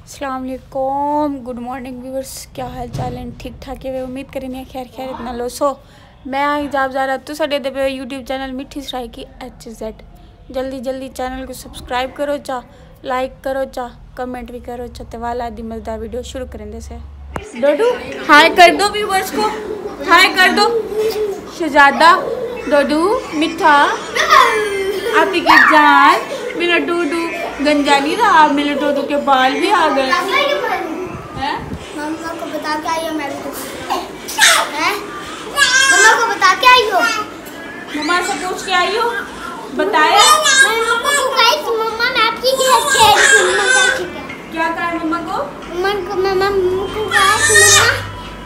अस्सलाम वालेकुम, good morning viewers. क्या हाल चाल है? ठीक ठाक है। उम्मीद करें खैर खैर इतना लो सो मैं जाब जा रहा तू साडे दे पे यूट्यूब चैनल मिठी सराय की HZ। जल्दी जल्दी चैनल को सब्सक्राइब करो चा, लाइक करो चा, कमेंट भी करो चा। ते वाला दी मज़ेदार वीडियो शुरू करें दे से। डोडू हाय कर दो व्यूअर्स को, हाय कर दो। शहजादा डोडू मिठा आपकी की जान मेरा डोडू गंजा नहीं रहा, मेरे डोडू के बाल भी आ गए हैं। मम्मा को बता के आई हो, मैं भी मम्मा को बता के आई हो, मम्मा से पूछ के आई हो, बताया मम्मा मैं आपकी क्या कहा मम्मा को? मम्मा को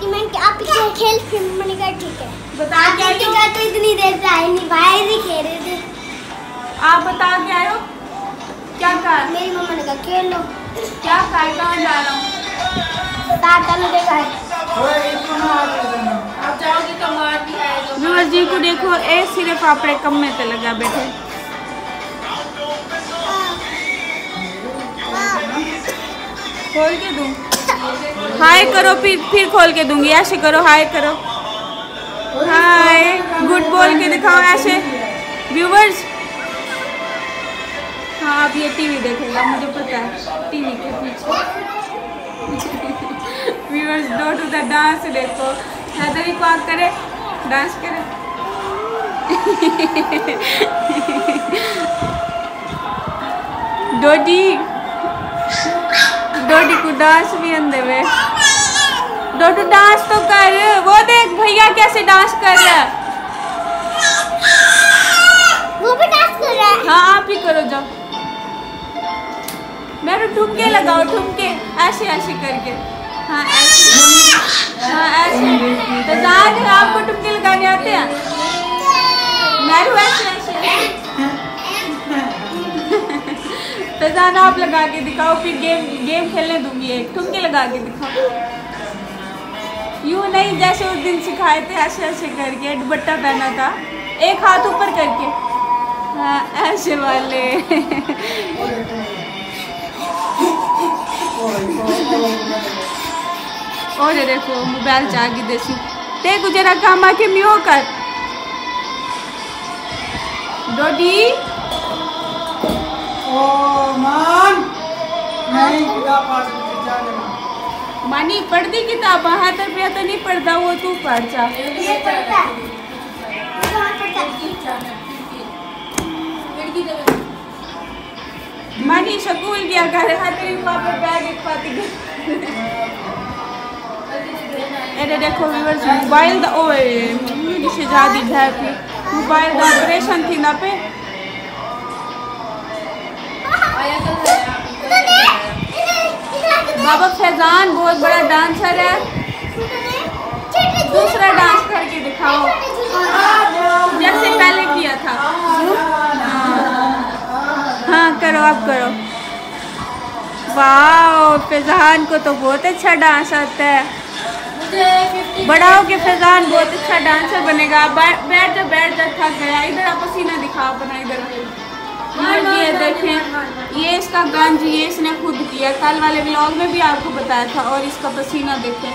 कि मैं आपकी खेल फिल्म मैंने कहा ठीक है। बता के आई हो तो इतनी देर से आई नहीं, बाहर ही खेल रहे थे। आप बता के आए हो क्या कहा? मेरी मम्मा ने कहा खेल लो। क्या कहा? कहाँ जा रहा हूँ? देखा है आप जाओगी तो मार भी आएगा। व्यूअर्स जी को देखो, ए सिर्फ आपरे कम में ते लगा बैठे। खोल के दूँ? हाय करो, फिर खोल के दूंगी। ऐसे करो, हाय करो, हाय गुड बोल के दिखाओ ऐसे व्यूअर्स। हाँ आप ये टीवी देखेगा, मुझे पता है टीवी के पीछे। व्यूअर्स डोडू दा डांस देखो, हैदरी को करे डांस करे। डोडी को डांस भी आंदे वे। डोडू डांस तो कर, वो देख भैया कैसे डांस कर रहा है। वो भी डांस कर रहा है। हाँ आप ही करो जाओ। मेरे ठुमके लगाओ, ठुमके ऐसे ऐसे करके। हाँ ऐसे, हाँ ऐसे। तो जान आपको ठुमके लगाने आते हैं? मेरू ऐसे ऐसे। तो जान आप लगा के दिखाओ, फिर गेम खेलने दूंगी। एक ठुमके लगा के दिखाओ। यूँ नहीं जैसे उस दिन सिखाए थे, ऐसे ऐसे करके दुपट्टा पहना था, एक हाथ ऊपर करके। हाँ ऐसे वाले। और देखो मोबाइल चागी देसी ते गुजरा काम आके मियो कर। डोडी ओ मान नहीं किताब पढ़ जा ले मानी पढ़ती किताब हाथ पे तो नहीं पढ़ता, वो तू पढ़ जा। मानी स्कूल गया कर, हाथ पापा बैग एक पाती। अरे देखो व्यूअर्स मोबाइल दा ओए शहजादी ढापी मोबाइल दा ऑपरेशन थी ना पे। बाबा फैजान बहुत बड़ा डांसर है, दूसरा डांस करके दिखाओ जैसे पहले किया था। हाँ करो, आप करो। वाह फैजान को तो बहुत अच्छा डांस आता है। बड़ा हो के फैजान बहुत अच्छा डांसर बनेगा। बैठ जा थक गया। इधर आप पसीना दिखाओ अपना, इधर ये देखें, ये इसका गंज ये इसने खुद किया, कल वाले व्लॉग में भी आपको बताया था। और इसका पसीना देखें।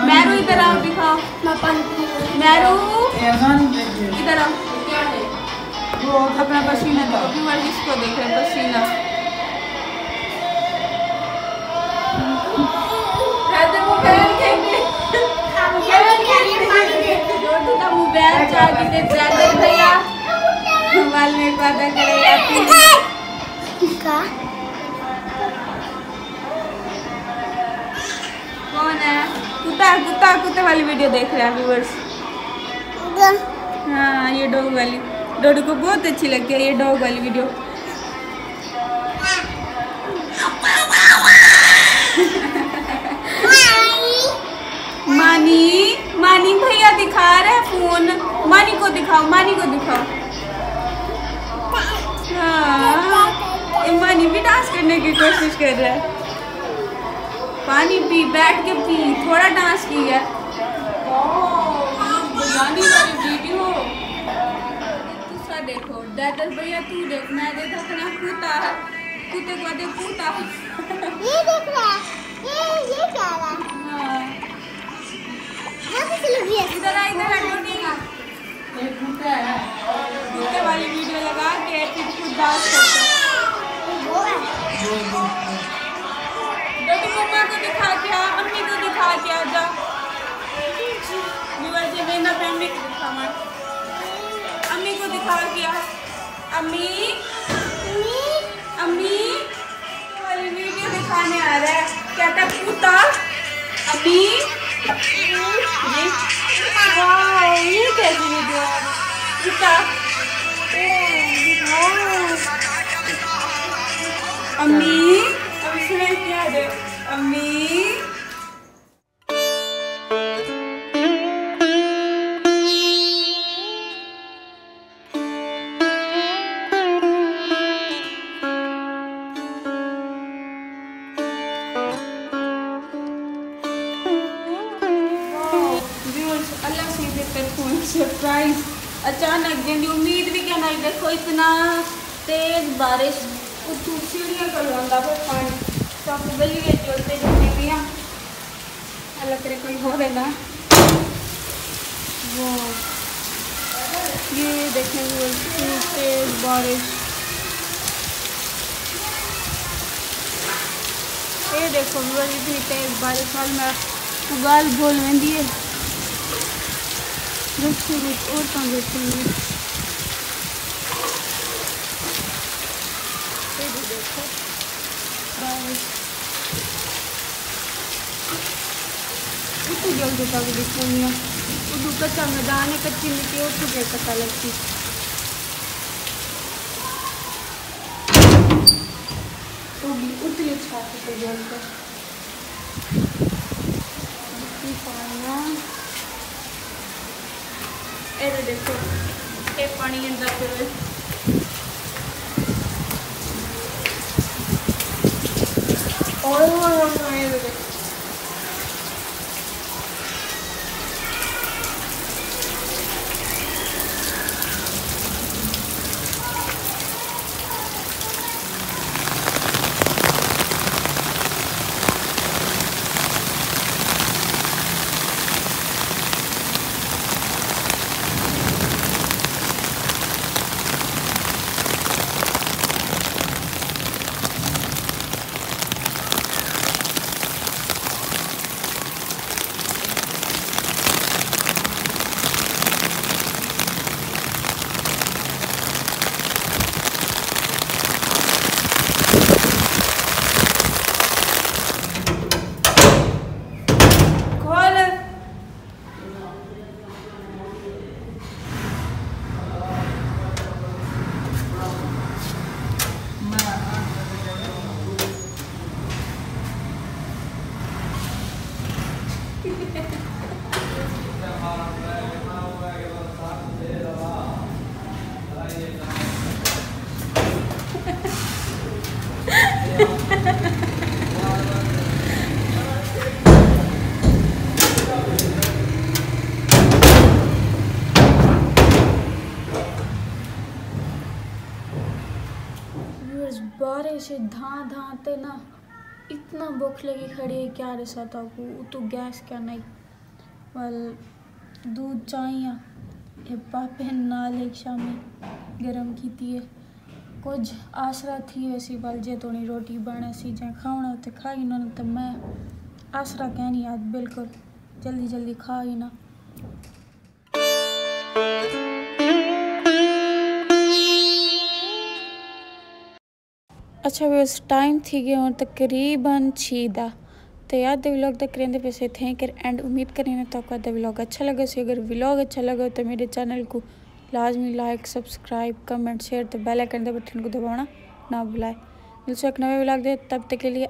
मैरू इधर आओ, दिखाओ मैरू, इधर आओ अपना पसीना दिखाओ। इसको देख रहे पसीना। मोबाइल चार्ज दे भैया, मोबाइल में वादा करेगा। कौन है? कुत्ते वाली वीडियो देख रहे हैं व्यूअर्स। हाँ ये डॉग वाली, डोडू को बहुत अच्छी लगती है ये डॉग वाली वीडियो। मानी भैया दिखा रहे फोन, मानी को दिखाओ, मानी को दिखाओ। हाँ मानी भी डांस करने की कोशिश कर रहा है। पानी पी, बैठ के पी, थोड़ा डांस किया। वीडियो देखो दादर भैया, तू देख, मैं देखा कुत्ता, कुत्ते को देख, कुत्ता ये देख रहा है। के आ जा व्यूअर्स। ये मैं ना फैमिली को दिखावा, अम्मी को दिखा क्या, अम्मी अम्मी वाली वीडियो दिखाने आ रहा है। क्या था पूता अम्मी ये कैसी वीडियो है पूता अम्मी अब इसमें क्या है अम्मी। अल्लाह से सरप्राइज अचानक जल्दी उम्मीद भी क्या नहीं। देखो इतना तेज बारिश उतू सीढ़ियाँ कर लगा फिर पानी तो आपको गली में चलते जाने भी अल्लाह करे कोई हो देना। वो ये देखेंगे इतनी तेज बारिश, ये देखो इतनी तेज बारिश वाल में उगाल बोल वेंदी है। रुक और कहाँ देखेंगे देखो बारिश इतनी जल्दी तक दिखेंगे उधर कच्चा मैदान है, कच्ची मिट्टी और तुझे पता लगती तो भी उतनी छाती पे जलकर ऐसे देखो ये पानी अंदर फिर और देखो बारिश धा ते ना इतना भूख लगी खड़ी है क्या रसा था को तो गैस क्या नहीं वाल दूध चाहिए ये पापे नाल एक शामी गरम की है कुछ आसरा थी वैसी बाल जे थोड़ी रोटी बने सी जै खावना तो खाई ना तो मैं आसरा कहनी आज बिल्कुल जल्दी जल्दी खाई ना। अच्छा बस टाइम थी गया और तकरीबन 6 तो याद व्लॉग तक करेंगे पैसे थे कर एंड उम्मीद करें तो आपका व्लॉग अच्छा लगा सी। अगर व्लॉग अच्छा लगा तो मेरे चैनल को लाजमी लाइक सब्सक्राइब कमेंट शेयर तो बेल आइकन के बटन को दबाना ना भुलाए। मिलते एक नए व्लॉग दे तब तक के लिए।